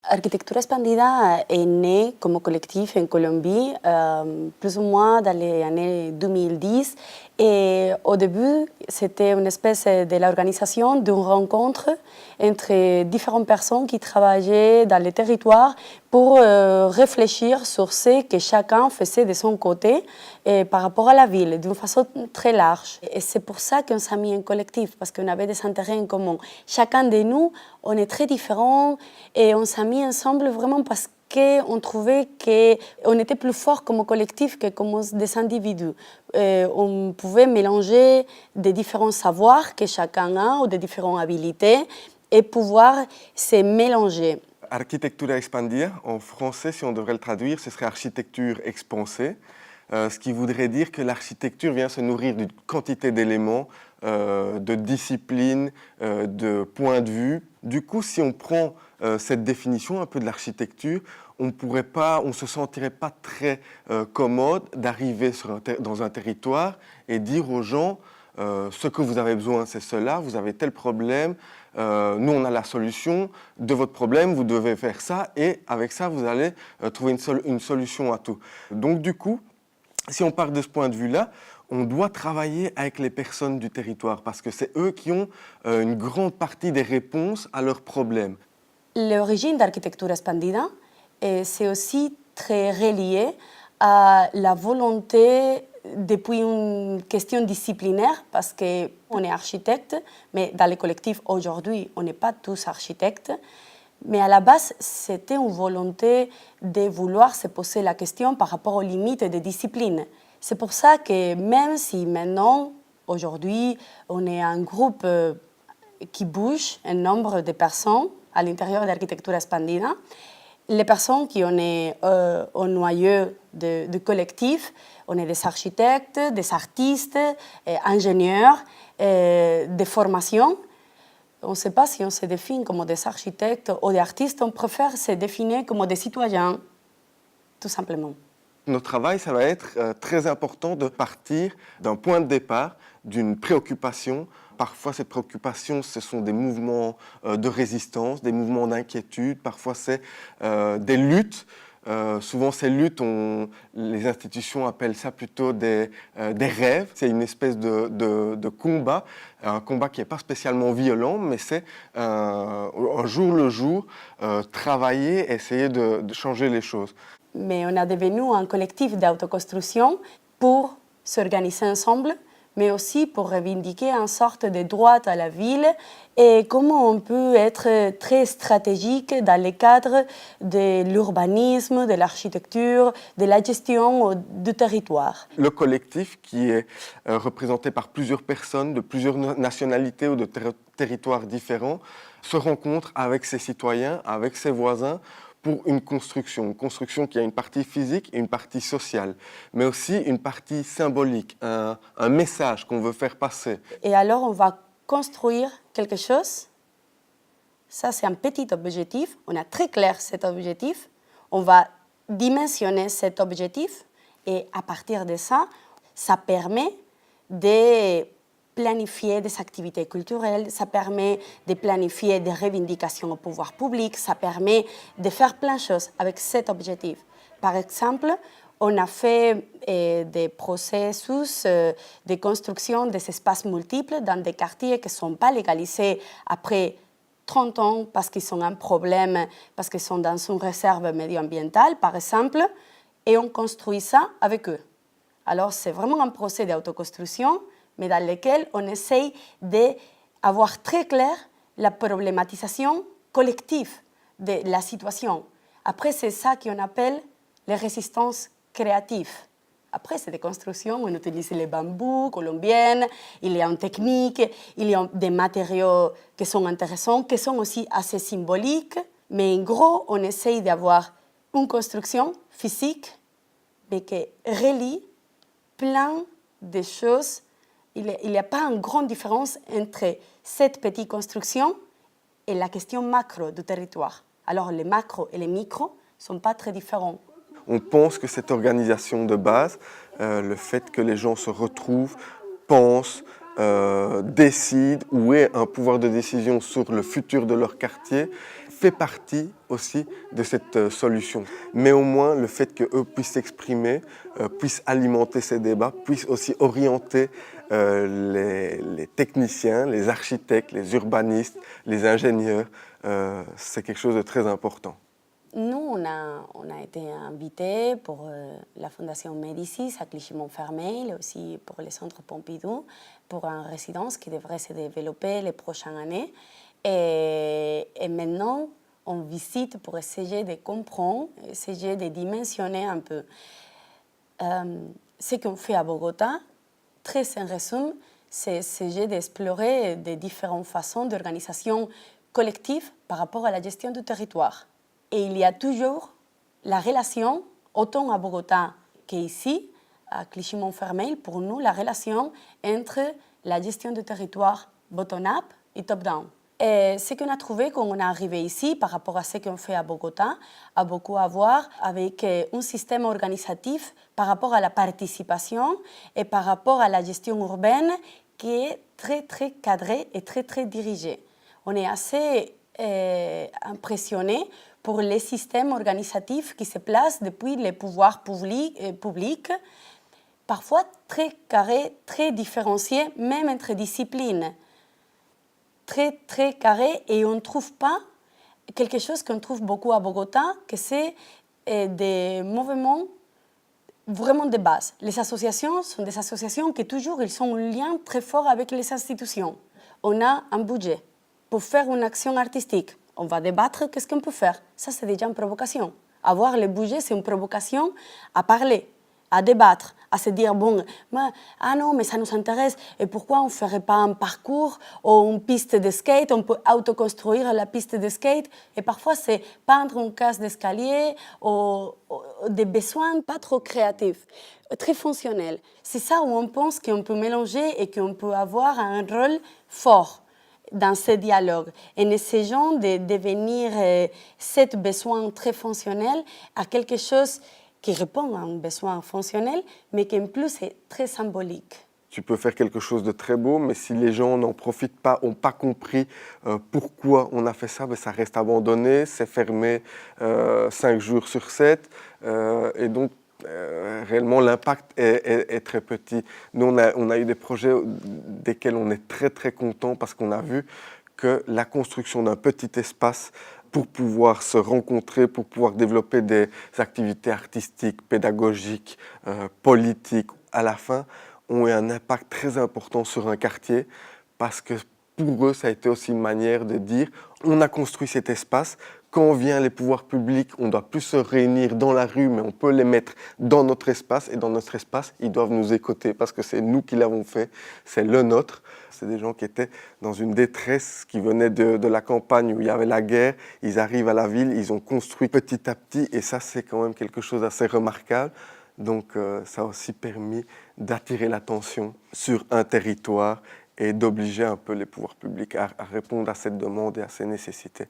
Arquitectura Expandida est née comme collectif en Colombie, plus ou moins dans les années 2010. Et au début, c'était une espèce de l'organisation d'une rencontre entre différentes personnes qui travaillaient dans les territoires pour réfléchir sur ce que chacun faisait de son côté par rapport à la ville, d'une façon très large. Et c'est pour ça qu'on s'est mis en collectif, parce qu'on avait des intérêts en commun. Chacun de nous, on est très différents et on s'est mis ensemble vraiment parce qu'on trouvait qu'on était plus fort comme collectif que comme des individus. On pouvait mélanger des différents savoirs que chacun a ou des différentes habilités et pouvoir se mélanger. Arquitectura expandida, en français, si on devrait le traduire, ce serait architecture expansée, ce qui voudrait dire que l'architecture vient se nourrir d'une quantité d'éléments, de disciplines, de points de vue. Du coup, si on prend cette définition un peu de l'architecture, on ne se sentirait pas très commode d'arriver dans un territoire et dire aux gens ce que vous avez besoin, c'est cela, vous avez tel problème, nous on a la solution de votre problème, vous devez faire ça et avec ça vous allez trouver une solution à tout. Donc du coup, si on part de ce point de vue-là, on doit travailler avec les personnes du territoire parce que c'est eux qui ont une grande partie des réponses à leurs problèmes. L'origine d'Arquitectura Expandida, c'est aussi très relié à la volonté, depuis une question disciplinaire, parce qu'on est architecte, mais dans les collectifs aujourd'hui, on n'est pas tous architectes. Mais à la base, c'était une volonté de vouloir se poser la question par rapport aux limites des disciplines. C'est pour ça que même si maintenant, aujourd'hui, on est un groupe qui bouge, un nombre de personnes à l'intérieur de l'Arquitectura Expandida, les personnes qui on est au noyau du collectif, on est des architectes, des artistes, ingénieurs, des formations. On ne sait pas si on se définit comme des architectes ou des artistes, on préfère se définir comme des citoyens, tout simplement. Notre travail, ça va être très important de partir d'un point de départ, d'une préoccupation. Parfois, cette préoccupation, ce sont des mouvements de résistance, des mouvements d'inquiétude, parfois c'est des luttes. Souvent, ces luttes, les institutions appellent ça plutôt des rêves. C'est une espèce de combat, un combat qui n'est pas spécialement violent, mais c'est un jour le jour, travailler, essayer de changer les choses. Mais on a devenu un collectif d'autoconstruction pour s'organiser ensemble, mais aussi pour revendiquer une sorte de droit à la ville et comment on peut être très stratégique dans le cadre de l'urbanisme, de l'architecture, de la gestion du territoire. Le collectif, qui est représenté par plusieurs personnes de plusieurs nationalités ou de territoires différents, se rencontre avec ses citoyens, avec ses voisins, pour une construction qui a une partie physique et une partie sociale, mais aussi une partie symbolique, un message qu'on veut faire passer. Et alors on va construire quelque chose, ça c'est un petit objectif, on a très clair cet objectif, on va dimensionner cet objectif et à partir de ça, ça permet de planifier des activités culturelles, ça permet de planifier des revendications au pouvoir public, ça permet de faire plein de choses avec cet objectif. Par exemple, on a fait des processus de construction des espaces multiples dans des quartiers qui ne sont pas légalisés après 30 ans parce qu'ils ont un problème, parce qu'ils sont dans une réserve médio-ambientale, par exemple, et on construit ça avec eux. Alors, c'est vraiment un procès d'autoconstruction, mais dans lequel on essaye d'avoir très clair la problématisation collective de la situation. Après, c'est ça qu'on appelle les résistances créatives. Après, c'est des constructions, on utilise les bambous colombiennes, il y a une technique, il y a des matériaux qui sont intéressants, qui sont aussi assez symboliques, mais en gros, on essaye d'avoir une construction physique, mais qui relie plein de choses. Il n'y a pas une grande différence entre cette petite construction et la question macro du territoire. Alors les macros et les micros ne sont pas très différents. On pense que cette organisation de base, le fait que les gens se retrouvent, pensent, décident ou aient un pouvoir de décision sur le futur de leur quartier, fait partie aussi de cette solution. Mais au moins, le fait qu'eux puissent s'exprimer, puissent alimenter ces débats, puissent aussi orienter les techniciens, les architectes, les urbanistes, les ingénieurs, c'est quelque chose de très important. Nous, on a été invités pour la Fondation Médicis à Clichy-Montfermeil et aussi pour le Centre Pompidou pour une résidence qui devrait se développer les prochaines années. Et maintenant, on visite pour essayer de comprendre, essayer de dimensionner un peu ce qu'on fait à Bogota. Très en résumé, c'est essayer d'explorer des différentes façons d'organisation collective par rapport à la gestion du territoire. Et il y a toujours la relation, autant à Bogota qu'ici, à Clichy-Montfermeil, pour nous, la relation entre la gestion du territoire bottom-up et top-down. Et ce qu'on a trouvé quand on est arrivé ici, par rapport à ce qu'on fait à Bogota, a beaucoup à voir avec un système organisatif par rapport à la participation et par rapport à la gestion urbaine qui est très, très cadrée et très, très dirigée. On est assez impressionné pour les systèmes organisatifs qui se placent depuis les pouvoirs publics, parfois très carrés, très différenciés, même entre disciplines. Très, très carrés, et on ne trouve pas quelque chose qu'on trouve beaucoup à Bogota, que c'est des mouvements vraiment de base. Les associations sont des associations qui toujours ils ont un lien très fort avec les institutions. On a un budget pour faire une action artistique. On va débattre qu'est-ce qu'on peut faire. Ça, c'est déjà une provocation. Avoir le budget, c'est une provocation à parler, à débattre, à se dire, bon, ah non, mais ça nous intéresse, et pourquoi on ne ferait pas un parcours ou une piste de skate, on peut autoconstruire la piste de skate, et parfois c'est peindre une case d'escalier ou des besoins pas trop créatifs, très fonctionnels. C'est ça où on pense qu'on peut mélanger et qu'on peut avoir un rôle fort dans ce dialogue, en essayant de devenir ce besoin très fonctionnel à quelque chose qui répond à un besoin fonctionnel, mais qui en plus est très symbolique. Tu peux faire quelque chose de très beau, mais si les gens n'en profitent pas, n'ont pas compris pourquoi on a fait ça, ben ça reste abandonné, c'est fermé 5 jours sur 7, et donc réellement l'impact est très petit. Nous, on a eu des projets desquels on est très très content parce qu'on a vu que la construction d'un petit espace pour pouvoir se rencontrer, pour pouvoir développer des activités artistiques, pédagogiques, politiques, à la fin, ont eu un impact très important sur un quartier parce que pour eux, ça a été aussi une manière de dire on a construit cet espace. Quand vient les pouvoirs publics, on ne doit plus se réunir dans la rue, mais on peut les mettre dans notre espace. Et dans notre espace, ils doivent nous écouter parce que c'est nous qui l'avons fait, c'est le nôtre. C'est des gens qui étaient dans une détresse, qui venaient de la campagne où il y avait la guerre. Ils arrivent à la ville, ils ont construit petit à petit. Et ça, c'est quand même quelque chose d'assez remarquable. Donc ça a aussi permis d'attirer l'attention sur un territoire et d'obliger un peu les pouvoirs publics à répondre à cette demande et à ces nécessités.